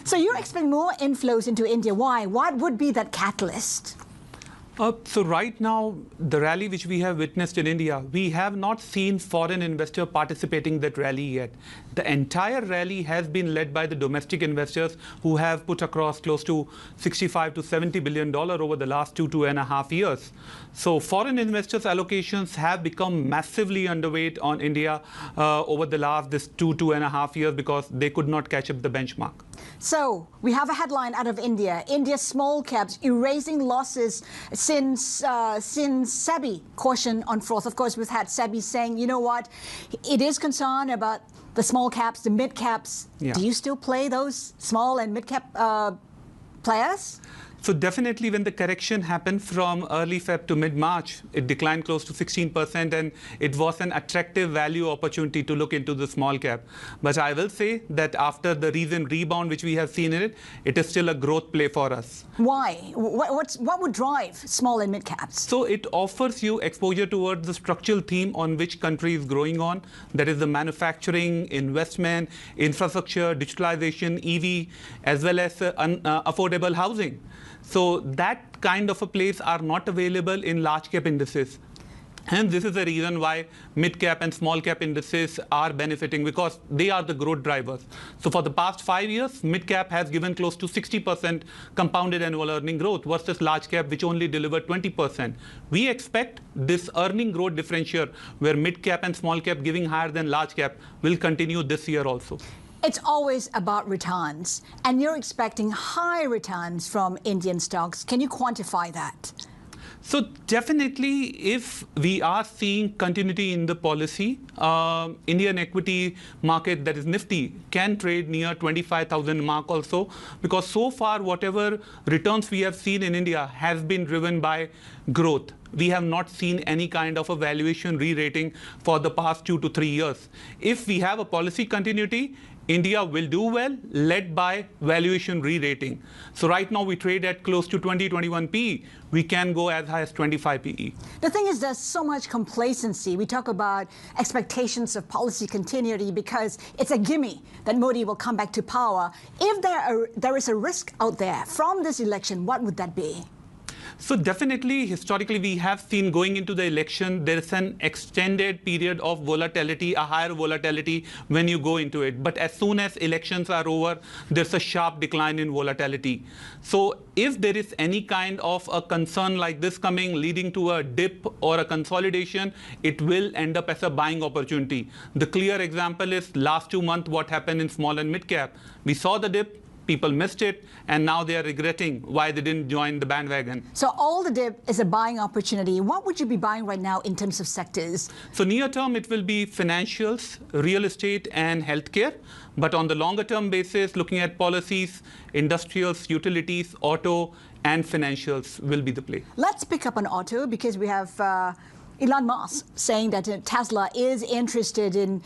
So you're expecting more inflows into India. Why? What would be that catalyst? So right now, the rally which we have witnessed in India, we have not seen foreign investor participating in that rally yet. The entire rally has been led by the domestic investors who have put across close to $65 to $70 billion over the last 2.5 years. So foreign investors' allocations have become massively underweight on India over the last 2.5 years because they could not catch up the benchmark. So we have a headline out of India. India's small caps erasing losses since SEBI caution on fraud. Of course, we've had SEBI saying, you know what, it is concerned about the small caps, the mid caps. Yeah. Do you still play those small and mid cap players? So definitely when the correction happened from early Feb to mid-March, it declined close to 16%, and it was an attractive value opportunity to look into the small cap. But I will say that after the recent rebound which we have seen in it, it is still a growth play for us. Why? What would drive small and mid caps? So it offers you exposure towards the structural theme on which country is growing on. That is the manufacturing, investment, infrastructure, digitalization, EV, as well as affordable housing. So that kind of a place are not available in large cap indices. And this is the reason why mid-cap and small-cap indices are benefiting, because they are the growth drivers. So for the past 5 years, mid-cap has given close to 60% compounded annual earning growth versus large-cap, which only delivered 20%. We expect this earning growth differential, where mid-cap and small-cap giving higher than large-cap, will continue this year also. It's always about returns, and you're expecting high returns from Indian stocks. Can you quantify that? So definitely, if we are seeing continuity in the policy, Indian equity market, that is Nifty, can trade near 25,000 mark also, because so far whatever returns we have seen in India has been driven by growth. We have not seen any kind of a valuation re-rating for the past 2 to 3 years. If we have a policy continuity, India will do well, led by valuation re-rating. So right now we trade at close to 20-21 PE. We can go as high as 25 PE. The thing is, there's so much complacency. We talk about expectations of policy continuity because it's a gimme that Modi will come back to power. If there is a risk out there from this election, what would that be? So definitely, historically, we have seen going into the election, there is an extended period of volatility, a higher volatility when you go into it. But as soon as elections are over, there's a sharp decline in volatility. So if there is any kind of a concern like this coming, leading to a dip or a consolidation, it will end up as a buying opportunity. The clear example is last 2 months, what happened in small and mid cap. We saw the dip. People missed it, and now they are regretting why they didn't join the bandwagon. So all the dip is a buying opportunity. What would you be buying right now in terms of sectors? So near term, it will be financials, real estate, and healthcare. But on the longer term basis, looking at policies, industrials, utilities, auto, and financials will be the play. Let's pick up on auto, because we have Elon Musk saying that Tesla is interested in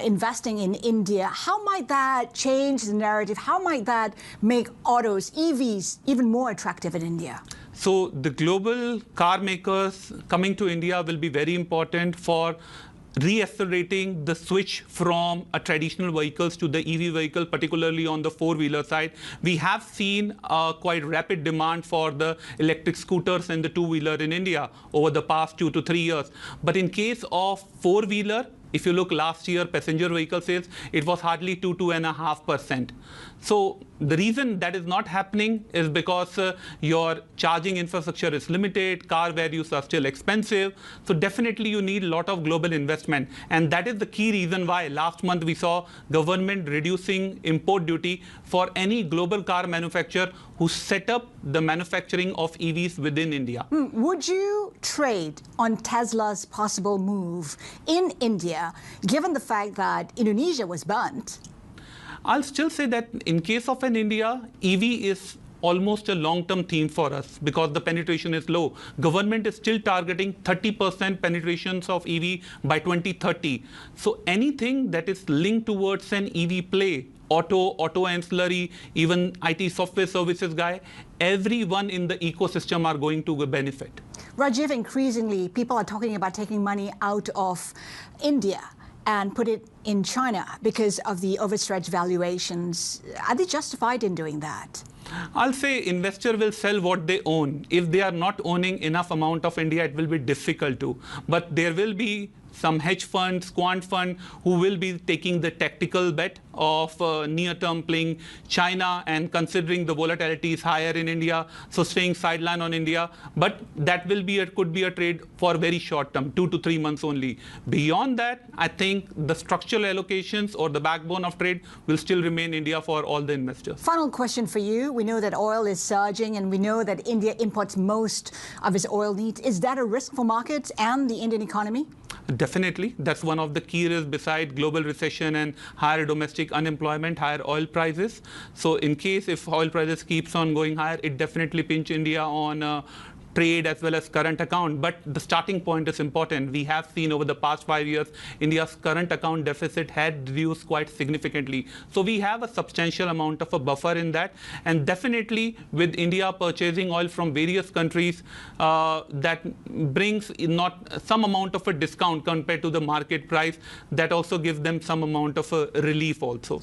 investing in India. How might that change the narrative? How might that make autos, EVs, even more attractive in India? So the global car makers coming to India will be very important for reaccelerating the switch from traditional vehicles to the EV vehicle, particularly on the four-wheeler side. We have seen quite rapid demand for the electric scooters and the two-wheeler in India over the past 2 to 3 years. But in case of four-wheeler, if you look last year, passenger vehicle sales, it was hardly 2.5%. So the reason that is not happening is because your charging infrastructure is limited, car values are still expensive. So definitely you need a lot of global investment. And that is the key reason why last month we saw government reducing import duty for any global car manufacturer who set up the manufacturing of EVs within India. Would you trade on Tesla's possible move in India, given the fact that Indonesia was burnt? I'll still say that in case of an India, EV is almost a long-term theme for us because the penetration is low. Government is still targeting 30% penetrations of EV by 2030. So anything that is linked towards an EV play, auto ancillary, even IT software services guy, everyone in the ecosystem are going to benefit. Rajiv, increasingly, people are talking about taking money out of India and put it in China because of the overstretched valuations. Are they justified in doing that? I'll say investor will sell what they own. If they are not owning enough amount of India, it will be difficult to. But there will be some hedge funds, quant fund, who will be taking the tactical bet of near-term playing China and considering the volatility is higher in India, so staying sideline on India. But that will be could be a trade for very short term, 2 to 3 months only. Beyond that, I think the structural allocations or the backbone of trade will still remain India for all the investors. Final question for you. We know that oil is surging, and we know that India imports most of its oil needs. Is that a risk for markets and the Indian economy? Definitely. That's one of the key risks beside global recession and higher domestic unemployment, higher oil prices. So in case if oil prices keeps on going higher, it definitely pinch India on trade as well as current account. But the starting point is important. We have seen over the past 5 years, India's current account deficit had reduced quite significantly. So we have a substantial amount of a buffer in that. And definitely with India purchasing oil from various countries, that brings not some amount of a discount compared to the market price. That also gives them some amount of a relief also.